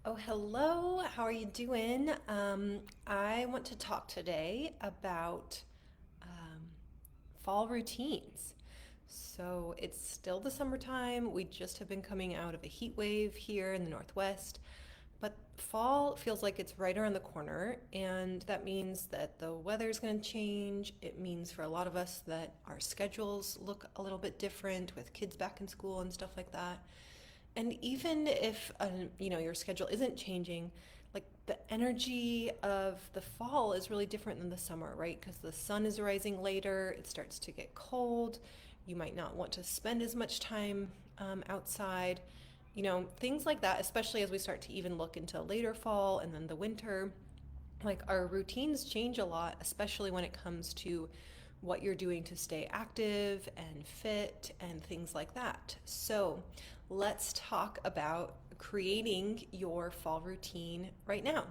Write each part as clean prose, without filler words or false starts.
Oh, hello. How are you doing? I want to talk today about um, fall routines. So it's still the summertime. We just have been coming out of a heat wave here in the Northwest, but fall feels like it's right around the corner, and that means that the weather's going to change. It means for a lot of us that our schedules look a little bit different with kids back in school and stuff like that. And even if your schedule isn't changing, like the energy of the fall is really different than the summer, right? Because the sun is rising later, it starts to get cold. You might not want to spend as much time outside. Things like that, especially as we start to even look into later fall and then the winter. Like our routines change a lot, especially when it comes to what you're doing to stay active and fit and things like that. So, let's talk about creating your fall routine right now.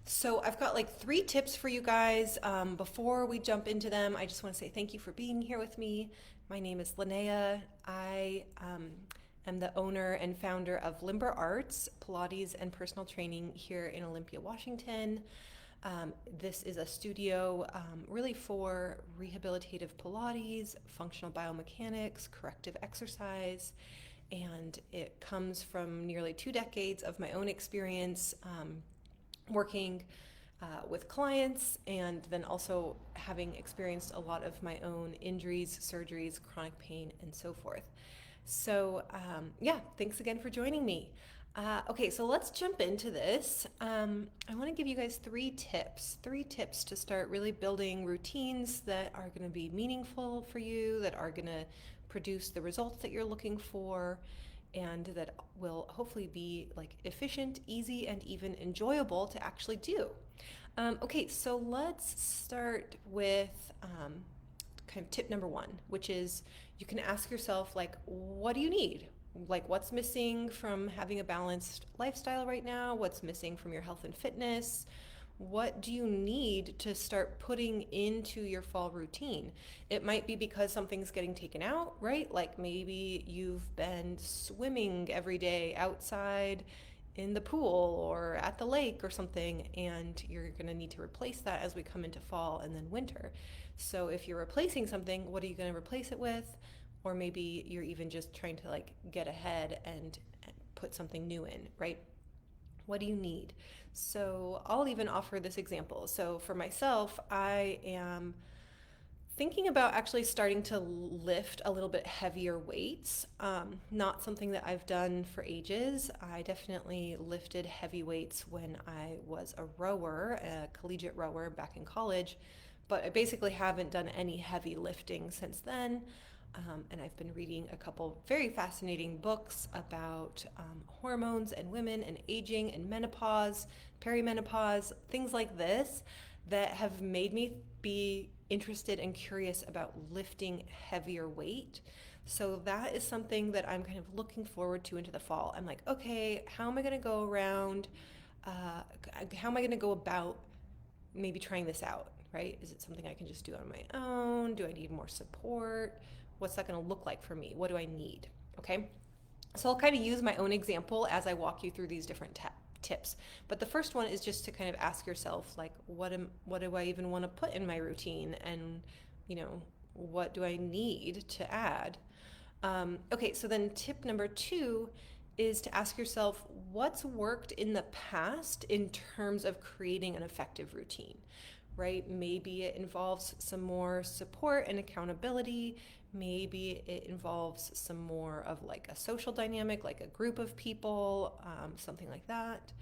So, I've got like three tips for you guys. Before we jump into them, I just want to say thank you for being here with me. My name is Linnea. I am the owner and founder of Limber Arts, Pilates and personal training here in Olympia, Washington. This is a studio really for rehabilitative Pilates, functional biomechanics, corrective exercise, and it comes from nearly 2 decades of my own experience working with clients and then also having experienced a lot of my own injuries, surgeries, chronic pain, and so forth. So, yeah, thanks again for joining me. Okay, so let's jump into this. I want to give you guys three tips to start really building routines that are going to be meaningful for you, that are going to produce the results that you're looking for, and that will hopefully be like efficient, easy, and even enjoyable to actually do. Okay, so let's start with kind of tip number one, which is you can ask yourself, like, what do you need? Like, what's missing from having a balanced lifestyle right now? What's missing from your health and fitness? What do you need to start putting into your fall routine? It might be because something's getting taken out, right? Like maybe you've been swimming every day outside in the pool or at the lake or something, and you're going to need to replace that as we come into fall and then winter. So if you're replacing something, what are you going to replace it with? Or maybe you're even just trying to like get ahead and put something new in, right? What do you need? So I'll even offer this example. So for myself, I am thinking about actually starting to lift a little bit heavier weights. Not something that I've done for ages. I definitely lifted heavy weights when I was a rower, a collegiate rower back in college, but I basically haven't done any heavy lifting since then. And I've been reading a couple very fascinating books about hormones and women and aging and menopause, perimenopause, things like this that have made me be interested and curious about lifting heavier weight. So that is something that I'm kind of looking forward to into the fall. I'm like, okay, how am I going to go around? Uh, how am I going to go about maybe trying this out, right? Is it something I can just do on my own? Do I need more support? What's that going to look like for me? What do I need? Okay. So I'll kind of use my own example as I walk you through these different tips. But the first one is just to kind of ask yourself, like, what do I even want to put in my routine, and what do I need to add? Okay, so then tip number two is to ask yourself what's worked in the past in terms of creating an effective routine, right? Maybe it involves some more support and accountability. Maybe it involves some more of like a social dynamic, like a group of people, something like that.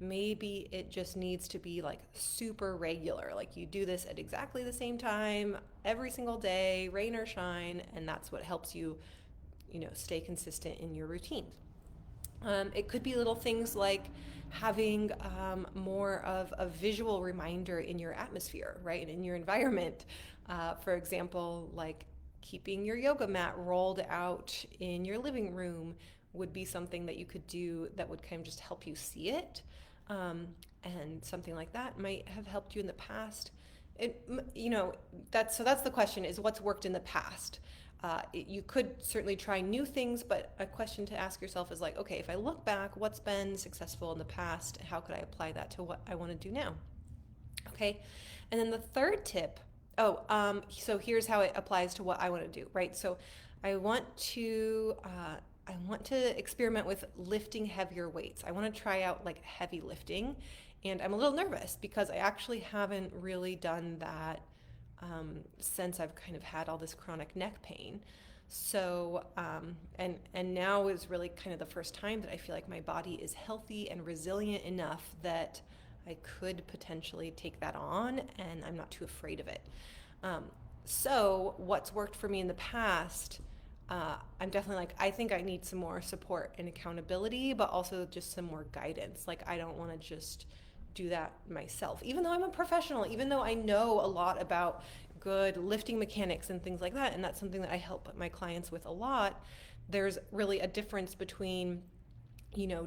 Maybe it just needs to be like super regular, like you do this at exactly the same time every single day, rain or shine, and that's what helps you, stay consistent in your routines. It could be little things like having more of a visual reminder in your atmosphere, right, and in your environment. For example, like keeping your yoga mat rolled out in your living room would be something that you could do that would kind of just help you see it. Um, and something like that might have helped you in the past. It, you know, that's the question is what's worked in the past. You could certainly try new things, but a question to ask yourself is like, okay, if I look back, what's been successful in the past? How could I apply that to what I want to do now? Okay. And then the third tip, so here's how it applies to what I want to do, right? So I want to, I want to experiment with lifting heavier weights. I want to try out like heavy lifting, and I'm a little nervous because I actually haven't really done that since I've kind of had all this chronic neck pain. So, and now is really kind of the first time that I feel like my body is healthy and resilient enough that I could potentially take that on, and I'm not too afraid of it. So, what's worked for me in the past, I'm definitely like, I think I need some more support and accountability, but also just some more guidance. Like, I don't want to just do that myself, even though I'm a professional, even though I know a lot about good lifting mechanics and things like that. And that's something that I help my clients with a lot. There's really a difference between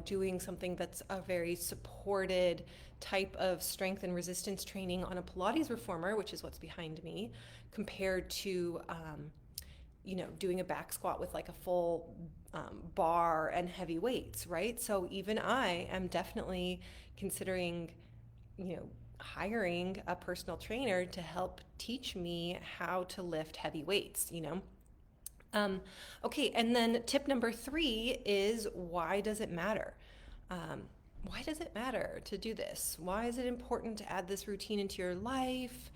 doing something that's a very supported type of strength and resistance training on a Pilates reformer, which is what's behind me, compared to, doing a back squat with like a full bar and heavy weights, right? So even I am definitely considering, hiring a personal trainer to help teach me how to lift heavy weights. Okay, and then tip number 3 is, why does it matter? Why does it matter to do this? Why is it important to add this routine into your life?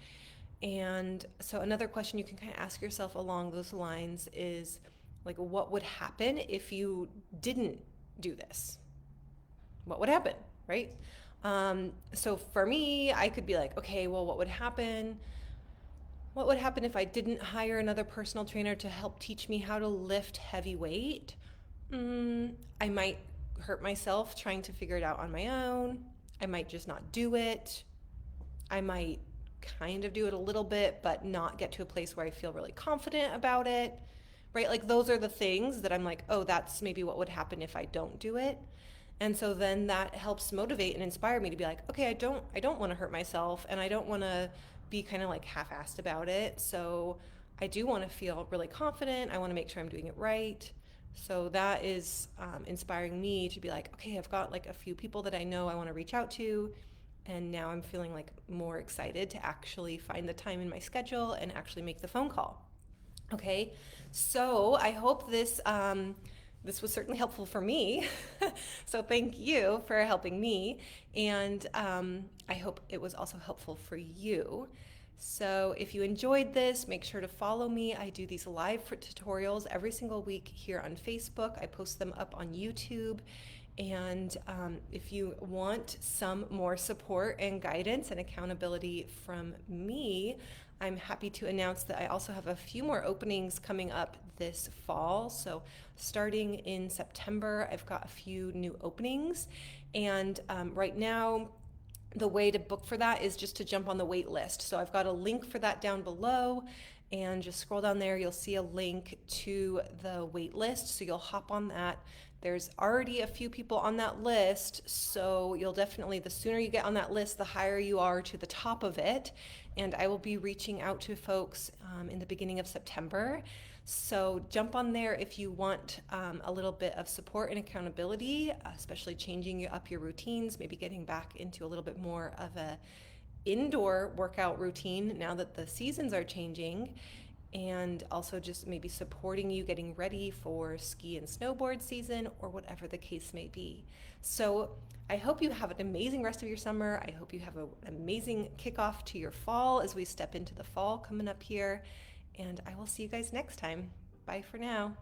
And so another question you can kind of ask yourself along those lines is like, what would happen if you didn't do this? What would happen, right? So for me, I could be like, okay, well, what would happen? What would happen if I didn't hire another personal trainer to help teach me how to lift heavy weight? I might hurt myself trying to figure it out on my own. I might just not do it. I might kind of do it a little bit, but not get to a place where I feel really confident about it, right? Like those are the things that I'm like, oh, that's maybe what would happen if I don't do it. And so then that helps motivate and inspire me to be like, okay, I don't want to hurt myself, and I don't want to be kind of like half-assed about it. So I do want to feel really confident. I want to make sure I'm doing it right. So that is inspiring me to be like, okay, I've got like a few people that I know I want to reach out to. And now I'm feeling like more excited to actually find the time in my schedule and actually make the phone call. Okay, so I hope this was certainly helpful for me. So thank you for helping me. And I hope it was also helpful for you. So if you enjoyed this, make sure to follow me. I do these live tutorials every single week here on Facebook. I post them up on YouTube. And if you want some more support and guidance and accountability from me, I'm happy to announce that I also have a few more openings coming up this fall. So starting in September, I've got a few new openings. And right now, the way to book for that is just to jump on the wait list. So I've got a link for that down below, and just scroll down there. You'll see a link to the wait list. So you'll hop on that. There's already a few people on that list, so you'll definitely, the sooner you get on that list, the higher you are to the top of it. And I will be reaching out to folks in the beginning of September. So jump on there if you want a little bit of support and accountability, especially changing up your routines, maybe getting back into a little bit more of a indoor workout routine now that the seasons are changing, and also just maybe supporting you getting ready for ski and snowboard season or whatever the case may be. So I hope you have an amazing rest of your summer. I hope you have an amazing kickoff to your fall as we step into the fall coming up here. And I will see you guys next time. Bye for now.